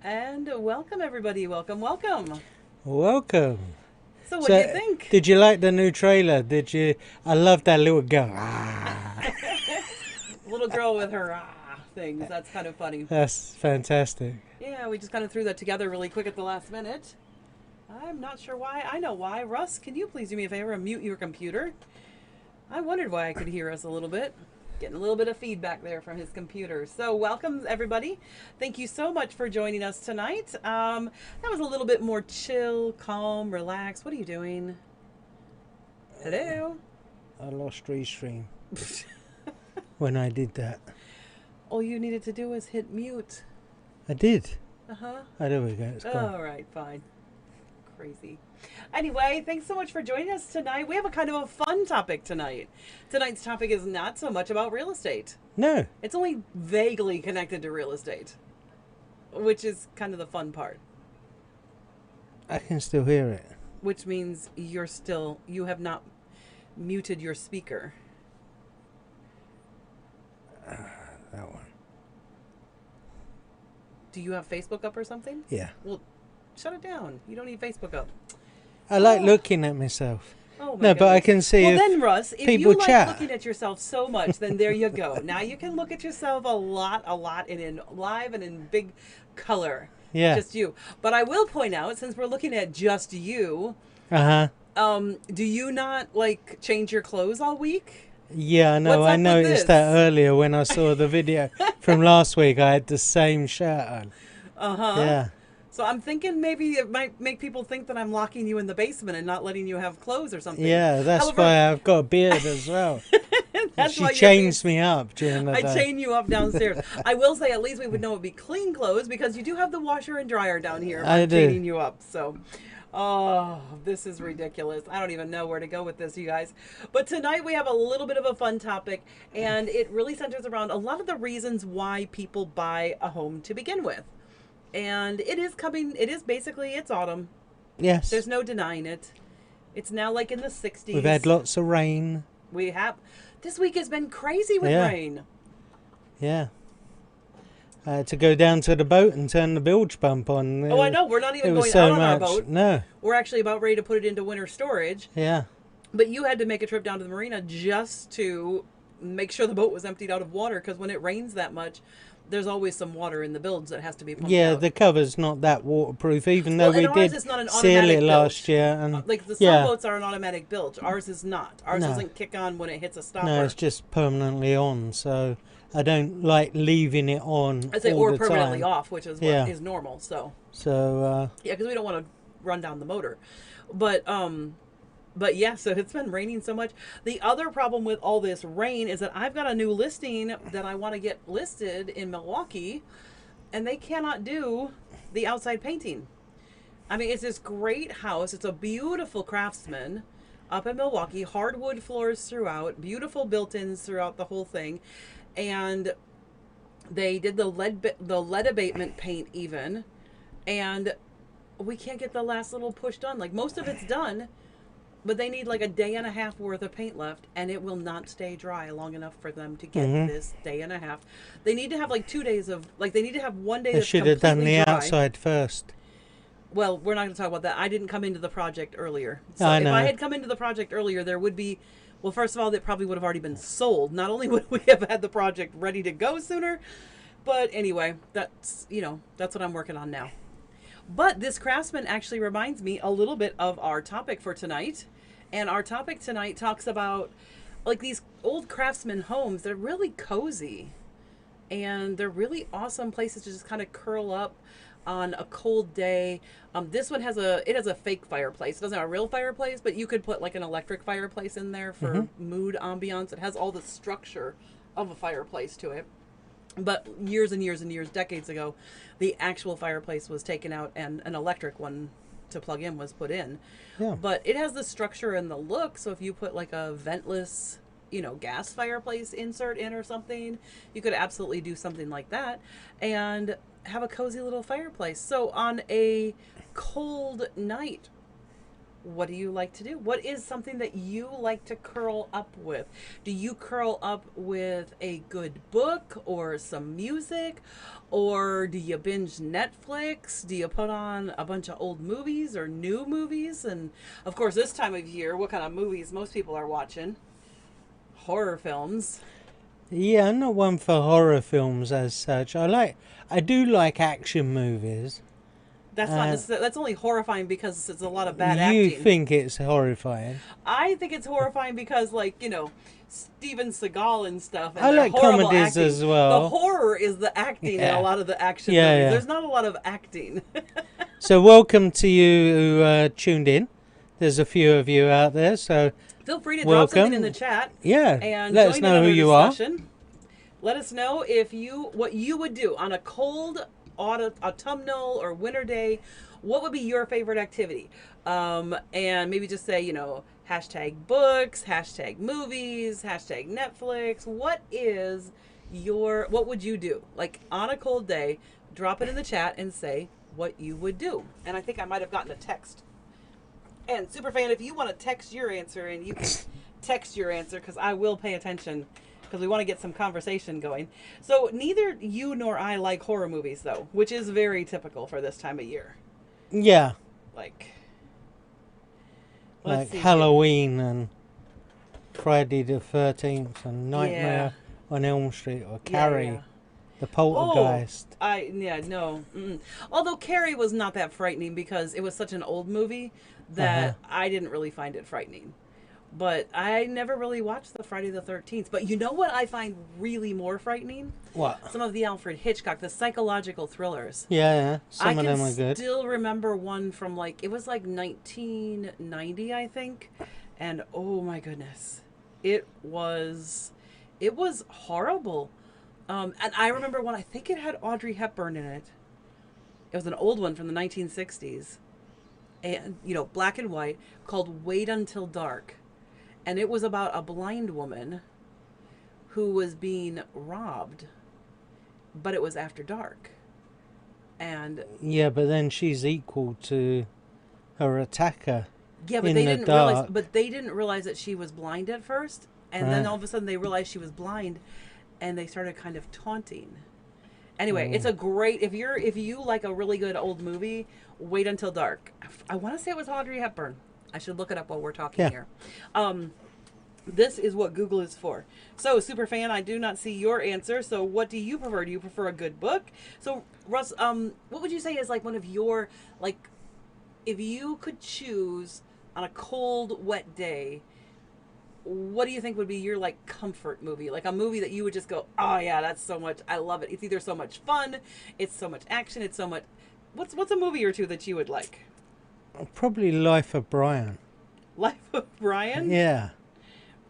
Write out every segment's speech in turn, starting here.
And welcome, everybody. Welcome, welcome. Welcome. So, what do you So, think? did you like the new trailer? Did you? I love that little girl. Ah, Little girl with her things. That's kind of funny. that's fantastic. Yeah, we just kind of threw that together really quick at the last minute. I'm not sure why. I know why. Russ, can you please do me a favor and mute your computer? I wondered why I could hear us a little bit. Getting a little bit of feedback there from his computer. So, welcome, everybody. Thank you so much for joining us tonight. That was a little bit more chill, calm, relaxed. What are you doing? Hello? I lost restream when I did that. All you needed to do was hit mute. I did. Uh-huh. Oh, there we go. It's gone. All right, fine. Crazy. Anyway, thanks so much for joining us tonight. We have a kind of a fun topic tonight. Tonight's topic is not so much about real estate. No. It's only vaguely connected to real estate, which is kind of the fun part. I can still hear it. Which means you have not muted your speaker. That one. Do you have Facebook up or something? Yeah. Well, shut it down. You don't need Facebook up. I like Oh. looking at myself. Oh my No, but I goodness. can see Well, if then, Russ, if people you like chat. looking at yourself so much, then there you go. Now you can look at yourself a lot, and in live and in big color. Yeah. Just you. But I will point out, since we're looking at just you, Uh huh. do you not like change your clothes all week? Yeah, I know. What's I up with noticed that this? earlier when I saw the video from last week. I had the same shirt on. Uh-huh. Yeah. So I'm thinking maybe it might make people think that I'm locking you in the basement and not letting you have clothes or something. Yeah, that's However, why I've got a beard as well. that's She why chains me up during the I day. chain you up downstairs. I will say at least we would know it'd be clean clothes because you do have the washer and dryer down here. If I I'm do. chaining you up. So, oh, this is ridiculous. I don't even know where to go with this, you guys. But tonight we have a little bit of a fun topic, and it really centers around a lot of the reasons why people buy a home to begin with. And it is basically, it's autumn. Yes. There's no denying it. It's now like in the 60s. We've had lots of rain. We have. This week has been crazy with Yeah. rain. Yeah. I had to go down to the boat and turn the bilge pump on. Oh, I know. We're not It even was going so out on our much. boat. No. We're actually about ready to put it into winter storage. Yeah. But you had to make a trip down to the marina just to make sure the boat was emptied out of water because when it rains that much, there's always some water in the bilge that has to be pumped Yeah, out. the cover's not that waterproof, even though Well, we and ours did is not an seal automatic it bilge. last year. And Like the yeah. sailboats are an automatic bilge. Ours is not. Ours No. doesn't kick on when it hits a stopper. No, it's just permanently on, so I don't like leaving it on I say all or the permanently time. off, which is what Yeah. is normal. So So, yeah, because we don't want to run down the motor. But yeah, so it's been raining so much. The other problem with all this rain is that I've got a new listing that I want to get listed in Milwaukee, and they cannot do the outside painting. I mean, it's this great house. It's a beautiful craftsman up in Milwaukee, hardwood floors throughout, beautiful built-ins throughout the whole thing, and they did the lead abatement paint even, and we can't get the last little push done. Like most of it's done, but they need like a day and a half worth of paint left, and it will not stay dry long enough for them to get this day and a half. They need to have like 2 days of they need to have one day they that's should have done completely the dry. outside first. Well, we're not going to talk about that. I didn't come into the project earlier. So I if know. I had come into the project earlier, there would be, well, first of all, it probably would have already been sold. Not only would we have had the project ready to go sooner, but anyway, that's what I'm working on now. But this craftsman actually reminds me a little bit of our topic for tonight. And our topic tonight talks about like these old craftsman homes. They're really cozy and they're really awesome places to just kind of curl up on a cold day. This one has a fake fireplace. It doesn't have a real fireplace, but you could put like an electric fireplace in there for mood ambiance. It has all the structure of a fireplace to it. But years and years and years, decades ago, the actual fireplace was taken out and an electric one to plug in was put in. Yeah. But it has the structure and the look. So if you put like a ventless, gas fireplace insert in or something, you could absolutely do something like that and have a cozy little fireplace. So on a cold night, what do you like to do? What is something that you like to curl up with? Do you curl up with a good book or some music? Or do you binge Netflix? Do you put on a bunch of old movies or new movies? And of course, this time of year, what kind of movies most people are watching? Horror films. Yeah, I'm not one for horror films as such. I do like action movies. That's not necessarily, that's only horrifying because it's a lot of bad You acting. think it's horrifying? I think it's horrifying because, like, Steven Seagal and stuff. And I their like horrible comedies acting. as well. The horror is the acting in Yeah. a lot of the action Yeah, movies. yeah. There's not a lot of acting. So welcome to you who tuned in. There's a few of you out there, so Feel free to drop something welcome. in the chat Yeah, and let join us know who another you are. discussion. Let us know what you would do on a cold autumnal or winter day. What would be your favorite activity? And maybe just say, hashtag books, hashtag movies, hashtag Netflix. What would you do? Like on a cold day, drop it in the chat and say what you would do. And I think I might have gotten a text. And Superfan, if you want to text your answer, and you can text your answer because I will pay attention because we want to get some conversation going. So neither you nor I like horror movies, though, which is very typical for this time of year. Yeah, Like Halloween and Friday the 13th and Nightmare on Elm Street or Carrie, the Poltergeist. No. Although Carrie was not that frightening because it was such an old movie that I didn't really find it frightening. But I never really watched the Friday the 13th. But you know what I find really more frightening? What? Some of the Alfred Hitchcock, the psychological thrillers. Yeah, some of them are good. I can still remember one from it was like 1990, I think. And oh my goodness. It was horrible. And I remember one, I think it had Audrey Hepburn in it. It was an old one from the 1960s. And, black and white, called Wait Until Dark. And it was about a blind woman who was being robbed, but it was after dark. And yeah, but then she's equal to her attacker. Yeah, but in they the didn't dark. realize. But they didn't realize that she was blind at first, and then all of a sudden they realized she was blind, and they started kind of taunting. Anyway, it's a great if you like a really good old movie. Wait Until Dark. I want to say it was Audrey Hepburn. I should look it up while we're talking here. This is what Google is for. So, Superfan, I do not see your answer. So, what do you prefer? Do you prefer a good book? So, Russ, what would you say is like one of your if you could choose on a cold, wet day, what do you think would be your comfort movie? Like a movie that you would just go, oh yeah, that's so much. I love it. It's either so much fun, it's so much action, it's so much. What's a movie or two that you would like? Probably Life of Brian. Life of Brian? Yeah.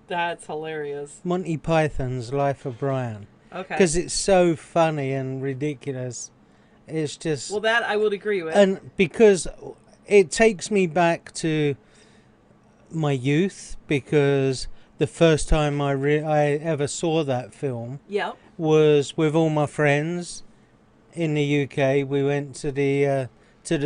That's hilarious. Monty Python's Life of Brian. Okay. Because it's so funny and ridiculous. It's just... Well, that I would agree with. And because it takes me back to my youth, because the first time I ever saw that film was with all my friends in the UK. We went to the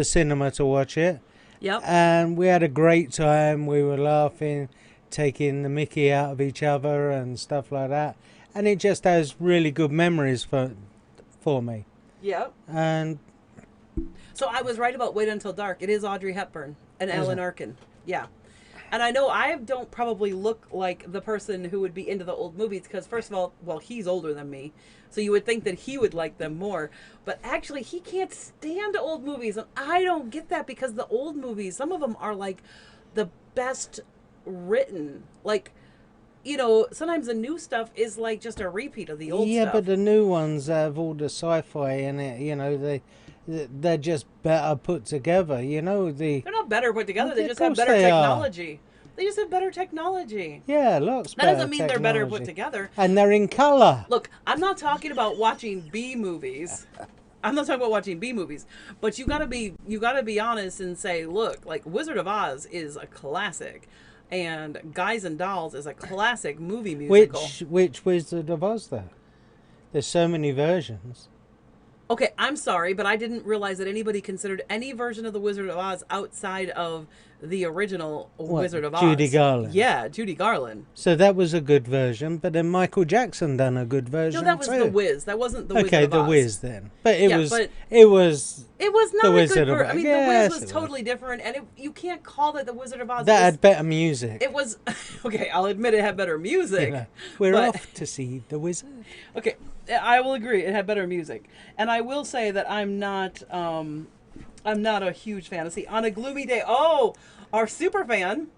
cinema to watch it. Yep. And we had a great time. We were laughing, taking the mickey out of each other and stuff like that. And it just has really good memories for me. Yep. And so I was right about Wait Until Dark. It is Audrey Hepburn and Alan Arkin. Yeah. And I know I don't probably look like the person who would be into the old movies because, first of all, well, he's older than me. So you would think that he would like them more. But actually, he can't stand old movies. And I don't get that because the old movies, some of them are the best written. Sometimes the new stuff is just a repeat of the old stuff. Yeah, but the new ones have all the sci-fi in it, they're just better put together, They're not better put together, they Of just have course better they technology. They just have better technology. Yeah, lots That better doesn't mean they're better put together. And they're in colour. Look, I'm not talking about watching B movies. I'm not talking about watching B movies. But you gotta be honest and say, look, Wizard of Oz is a classic. And Guys and Dolls is a classic movie musical. Which Wizard of Oz, though? There's so many versions. Okay, I'm sorry, but I didn't realize that anybody considered any version of the Wizard of Oz outside of the original Wizard of Oz. Judy Garland. Yeah, Judy Garland. So that was a good version, but then Michael Jackson done a good version. No, that was too. The Wiz. That wasn't the Wizard of Oz. Okay, The Wiz then. But it was but it was not the a Wizard good of Oz. I mean, Yes, The Wiz was totally different, and you can't call it the Wizard of Oz. That had better music. It was okay. I'll admit it had better music. You know, we're off to see the Wizard. Okay, I will agree. It had better music, and I will say that I'm not a huge fan. See, on a gloomy day. Oh, our super fan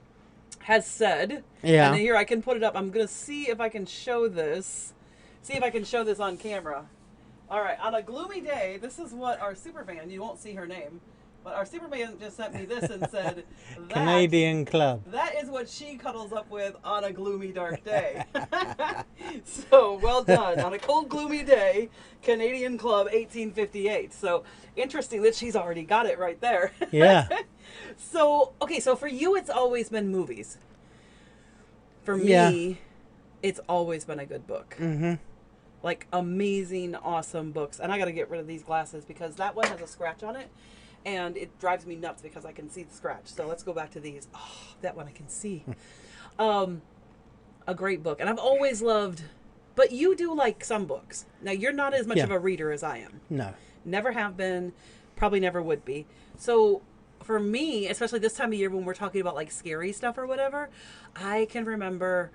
has said, yeah. And here I can put it up. I'm gonna see if I can show this. See if I can show this on camera. All right, on a gloomy day, this is what our super fan. You won't see her name, but our super fan just sent me this and said, Canadian Club. That is what she cuddles up with on a gloomy, dark day. So, well done. On a cold, gloomy day, Canadian Club 1858. So, interesting that she's already got it right there. Yeah. So, okay, so for you, it's always been movies. For me, it's always been a good book. Mm-hmm. Like, amazing, awesome books. And I got to get rid of these glasses because that one has a scratch on it. And it drives me nuts because I can see the scratch. So let's go back to these. Oh, that one I can see. A great book. And I've always loved... But you do like some books. Now, you're not as much of a reader as I am. No. Never have been. Probably never would be. So, for me, especially this time of year when we're talking about, like, scary stuff or whatever, I can remember...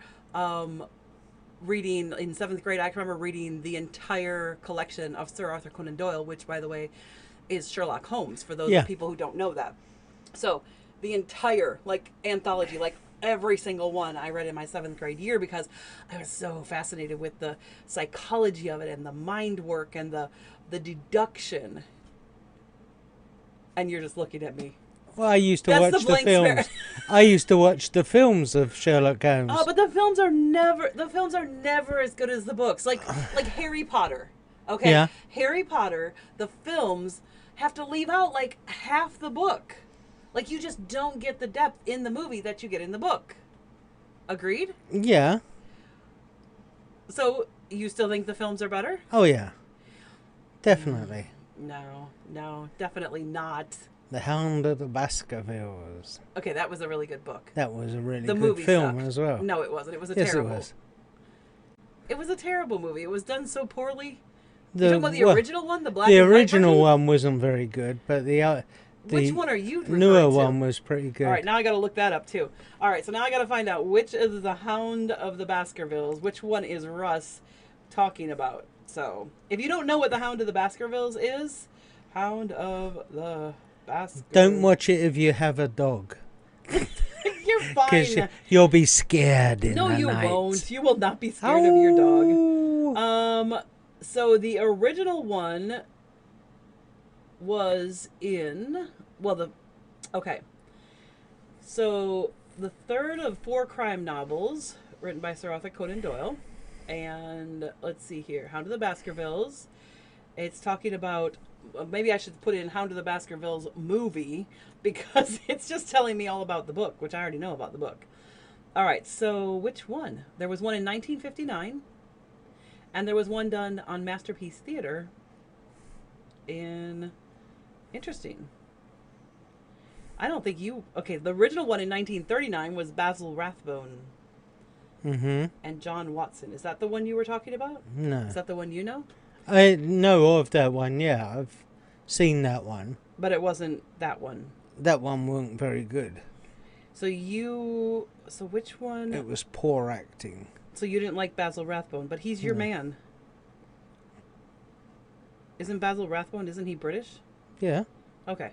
reading in 7th grade, I can remember reading the entire collection of Sir Arthur Conan Doyle, which, by the way, is Sherlock Holmes, for those people who don't know that. So, the entire, like, anthology, like, every single one I read in my 7th grade year because I was so fascinated with the psychology of it and the mind work and the deduction. And you're just looking at me. Well, I used to watch the films. I used to watch the films of Sherlock Holmes. Oh, but the films are never as good as the books. Like Harry Potter. Okay? Yeah. Harry Potter, the films have to leave out like half the book. Like you just don't get the depth in the movie that you get in the book. Agreed? Yeah. So, you still think the films are better? Oh yeah. Definitely. No, definitely not. The Hound of the Baskervilles. Okay, that was a really good book. That was a really good film as well. No, it wasn't. It was a yes, terrible. It was. It was a terrible movie. It was done so poorly. You talking about the original one, the black and white version? The original one wasn't very good, but the which one are you referring newer to? one was pretty good. All right, now I got to look that up too. All right, so now I got to find out which is the Hound of the Baskervilles. Which one is Russ talking about? So, if you don't know what the Hound of the Baskervilles is, Hound of the Baskervilles. Don't watch it if you have a dog. You're fine. Because you'll be scared in No, the you night. won't. You will not be scared of your dog. So the original one was in... Okay. So the third of 4 crime novels written by Sir Arthur Conan Doyle. And let's see here. Hound of the Baskervilles. It's talking about... Maybe I should put in Hound of the Baskervilles movie because it's just telling me all about the book, which I already know about the book. All right, so which one? There was one in 1959, and there was one done on Masterpiece Theater in... Interesting. I don't think you... Okay, the original one in 1939 was Basil Rathbone and John Watson. Is that the one you were talking about? No. Is that the one you know? I know of that one, yeah. I've seen that one. But it wasn't that one. That one wasn't very good. So which one? It was poor acting. So you didn't like Basil Rathbone, but he's your man. Isn't Basil Rathbone, isn't he British? Yeah. Okay.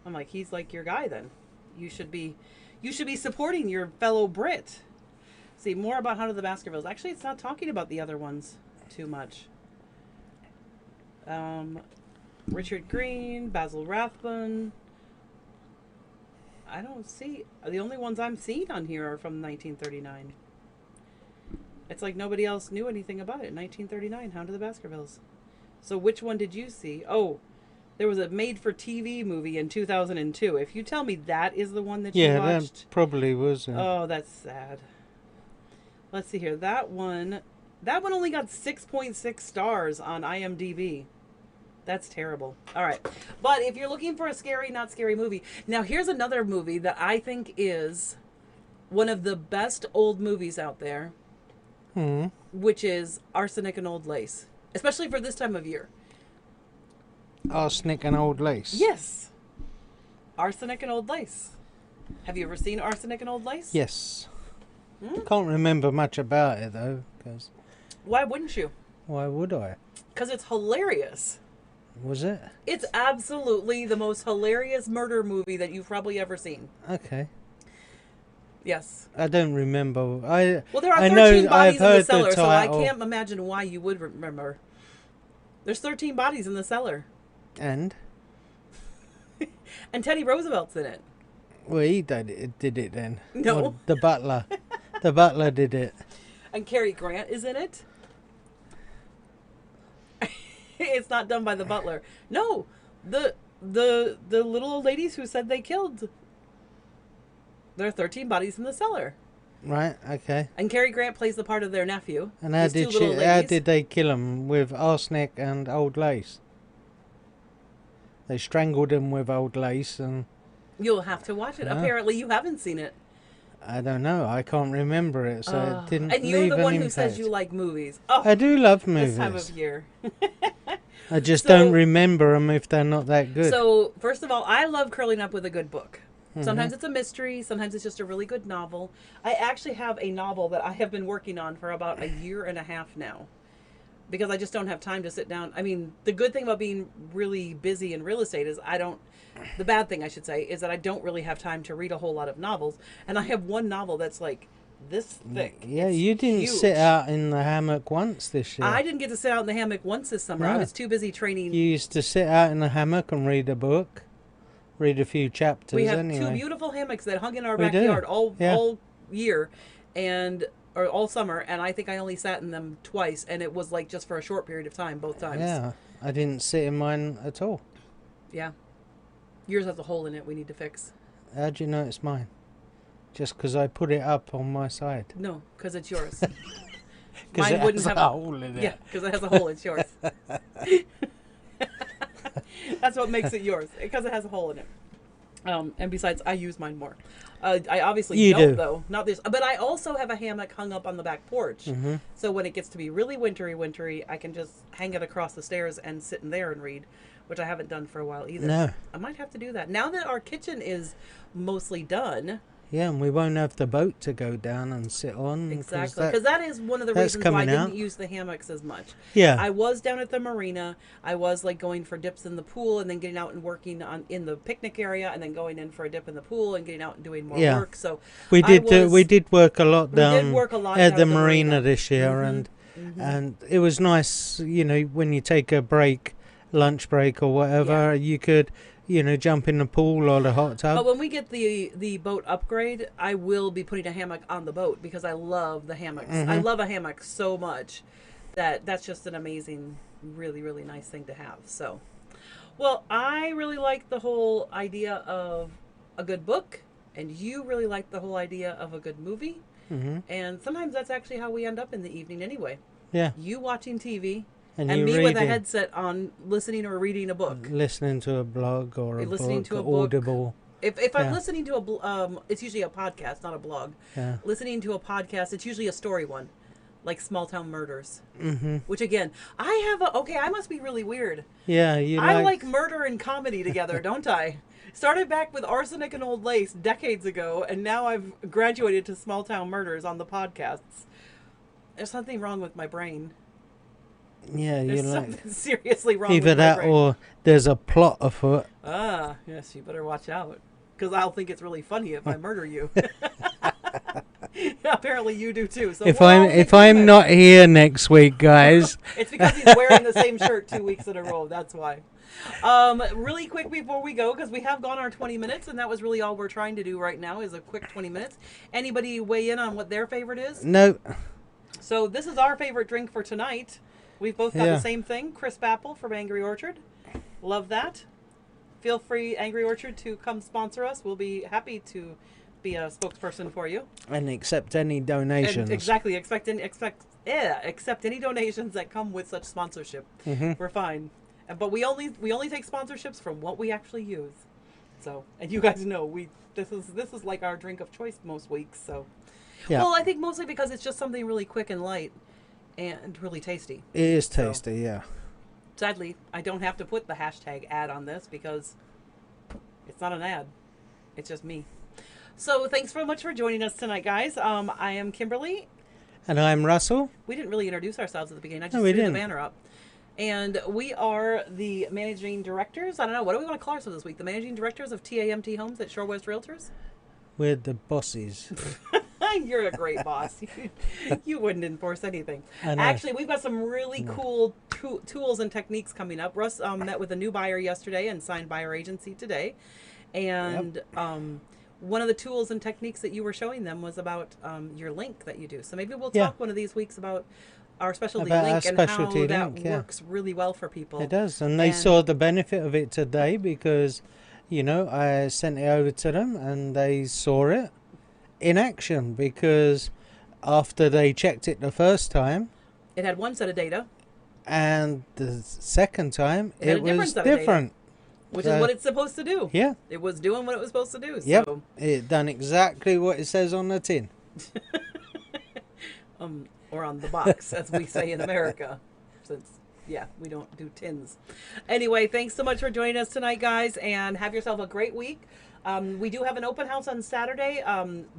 I'm like, he's like your guy then. You should be supporting your fellow Brit. See, more about Hound of the Baskervilles. Actually, it's not talking about the other ones too much. Richard Green, Basil Rathbone. I don't see... The only ones I'm seeing on here are from 1939. It's like nobody else knew anything about it. 1939, Hound of the Baskervilles. So which one did you see? Oh, there was a made-for-TV movie in 2002. If you tell me that is the one that you watched... Yeah, that probably was. Oh, that's sad. Let's see here. That one only got 6.6 stars on IMDb. That's terrible. All right. But if you're looking for a scary, not scary movie, now here's another movie that I think is one of the best old movies out there, which is Arsenic and Old Lace, especially for this time of year. Arsenic and Old Lace? Yes. Arsenic and Old Lace. Have you ever seen Arsenic and Old Lace? Yes. Can't remember much about it, though. Cause why wouldn't you? Why would I? Because it's hilarious. Was it? It's absolutely the most hilarious murder movie that you've probably ever seen. Okay. Yes. I don't remember. Well, there are 13 bodies in the cellar, so I can't imagine why you would remember. There's 13 bodies in the cellar. And? And Teddy Roosevelt's in it. Well, he did it then. No. Or the butler. The butler did it. And Cary Grant is in it. It's not done by the butler. No, the little old ladies who said they killed. There are 13 bodies in the cellar. Right. Okay. And Cary Grant plays the part of their nephew. And how did they kill him? With arsenic and old lace? They strangled him with old lace and. You'll have to watch it. No. Apparently, you haven't seen it. I don't know. I can't remember it, so it didn't. And you're leave the one an who impact. says you like movies. Oh, I do love movies. This time of year. I just don't remember them if they're not that good. So, first of all, I love curling up with a good book. Sometimes it's a mystery. Sometimes it's just a really good novel. I actually have a novel that I have been working on for about a year and a half now. Because I just don't have time to sit down. I mean, the good thing about being really busy in real estate is the bad thing I should say is that I don't really have time to read a whole lot of novels. And I have one novel that's like this thick. Yeah, you didn't sit out in the hammock once this year. I didn't get to sit out in the hammock once this summer. No. I was too busy training. You used to sit out in the hammock and read a book. Read a few chapters. We have anyway. 2 beautiful hammocks that hung in our backyard all year or all summer, and I think I only sat in them twice, and it was like just for a short period of time, both times. Yeah, I didn't sit in mine at all. Yeah. Yours has a hole in it we need to fix. How'd you know it's mine? Just because I put it up on my side? No, because it's yours. Because it has a hole in it. Yeah, because it has a hole, it's yours. That's what makes it yours, because it has a hole in it. And besides, I use mine more. I obviously don't, though. Not this. But I also have a hammock hung up on the back porch. So when it gets to be really wintry, I can just hang it across the stairs and sit in there and read, which I haven't done for a while either. No. I might have to do that. Now that our kitchen is mostly done. Yeah, and we won't have the boat to go down and sit on. Exactly, because that is one of the reasons why I didn't use the hammocks as much. Yeah. I was down at the marina. I was like going for dips in the pool and then getting out and working in the picnic area and then going in for a dip in the pool and getting out and doing more work. So we did work a lot down at the marina this year, and it was nice, when you take a break, lunch break or whatever, you could jump in the pool or the hot tub. But when we get the boat upgrade, I will be putting a hammock on the boat because I love the hammocks. I love a hammock so much that's just an amazing, really, really nice thing to have. So, well, I really like the whole idea of a good book, and you really like the whole idea of a good movie. And sometimes that's actually how we end up in the evening anyway. Yeah. You watching TV. And me with a headset on, listening or reading a book. Listening to a blog or a listening book, to a book. Audible. If I'm listening to it's usually a podcast, not a blog. Yeah. Listening to a podcast, it's usually a story one, like Small Town Murders. Which again, I must be really weird. Yeah, I like murder and comedy together, don't I? Started back with Arsenic and Old Lace decades ago, and now I've graduated to Small Town Murders on the podcasts. There's something wrong with my brain. Yeah, there's something seriously wrong either with my that brain. Or there's a plot afoot. Ah, yes, you better watch out. Because I'll think it's really funny if I murder you. Apparently you do too. So if I'm not here next week, guys. It's because he's wearing the same shirt 2 weeks in a row. That's why. Really quick before we go, because we have gone our 20 minutes, and that was really all we're trying to do right now is a quick 20 minutes. Anybody weigh in on what their favorite is? No. So this is our favorite drink for tonight. We've both got the same thing, crisp apple from Angry Orchard. Love that. Feel free, Angry Orchard, to come sponsor us. We'll be happy to be a spokesperson for you. And accept any donations. And exactly. Accept any donations that come with such sponsorship. We're fine. But we only take sponsorships from what we actually use. So, and you guys know this is like our drink of choice most weeks. So, yeah. Well, I think mostly because it's just something really quick and light, and really tasty. It is tasty, yeah. Sadly, I don't have to put the hashtag ad on this because it's not an ad. It's just me. So thanks so much for joining us tonight, guys. I am Kimberly. And I'm Russell. We didn't really introduce ourselves at the beginning. I just threw the banner up. And we are the managing directors. I don't know. What do we want to call ourselves this week? The managing directors of TAMT Homes at Shore West Realtors? We're the bosses. You're a great boss. You wouldn't enforce anything. Actually, we've got some really cool tools and techniques coming up. Russ met with a new buyer yesterday and signed buyer agency today. And one of the tools and techniques that you were showing them was about your link that you do. So maybe we'll talk one of these weeks about our specialty link and how that works really well for people. It does. And they saw the benefit of it today because, you know, I sent it over to them and they saw it in action because after they checked it the first time, it had one set of data. And the second time, it was different. Which is what it's supposed to do. Yeah. It was doing what it was supposed to do. So. Yep. It done exactly what it says on the tin. Or on the box, as we say in America. Since, we don't do tins. Anyway, thanks so much for joining us tonight, guys, and have yourself a great week. We do have an open house on Saturday.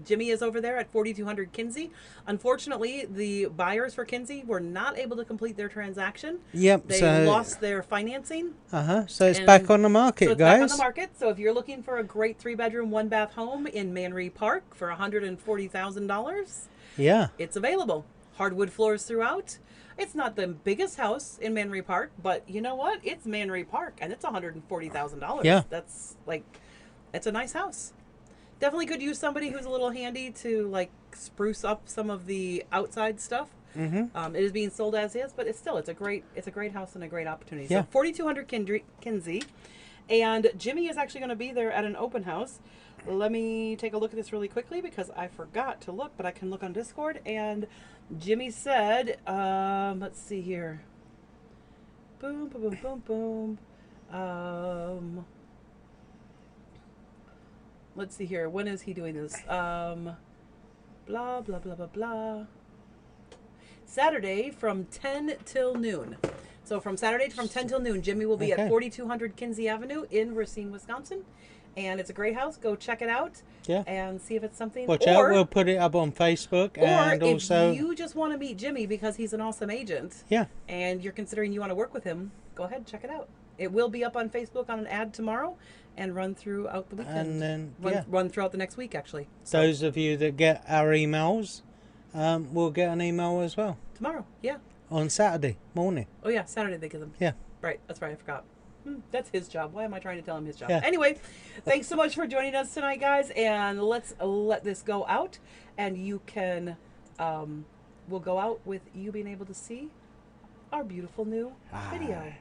Jimmy is over there at 4200 Kinsey. Unfortunately, the buyers for Kinsey were not able to complete their transaction. Yep. They lost their financing. So it's back on the market, so it's guys. back on the market. So if you're looking for a great 3-bedroom, 1-bath home in Manry Park for $140,000, it's available. Hardwood floors throughout. It's not the biggest house in Manry Park, but you know what? It's Manry Park, and it's $140,000. Yeah. That's like... It's a nice house. Definitely could use somebody who's a little handy to like spruce up some of the outside stuff. It is being sold as is, but it's a great house and a great opportunity. So 4200 Kinsey, and Jimmy is actually going to be there at an open house. Let me take a look at this really quickly because I forgot to look, but I can look on Discord. And Jimmy said, let's see here. Boom, boom, boom, boom, boom. Let's see here. When is he doing this? Blah, blah, blah, blah, blah. Saturday from 10 till noon. So from Saturday from 10 till noon, Jimmy will be at 4200 Kinsey Avenue in Racine, Wisconsin. And it's a great house. Go check it out. Yeah. And see if it's something. Watch out. We'll put it up on Facebook. And also, if you just want to meet Jimmy because he's an awesome agent. Yeah. And you're considering you want to work with him, go ahead and check it out. It will be up on Facebook on an ad tomorrow and run throughout the weekend. And then, run throughout the next week, actually. So, those of you that get our emails will get an email as well. Tomorrow, on Saturday morning. Oh, yeah, Saturday they get them. Yeah. Right, that's right, I forgot. That's his job. Why am I trying to tell him his job? Yeah. Anyway, thanks so much for joining us tonight, guys. And let's let this go out. And you can, we'll go out with you being able to see our beautiful new video.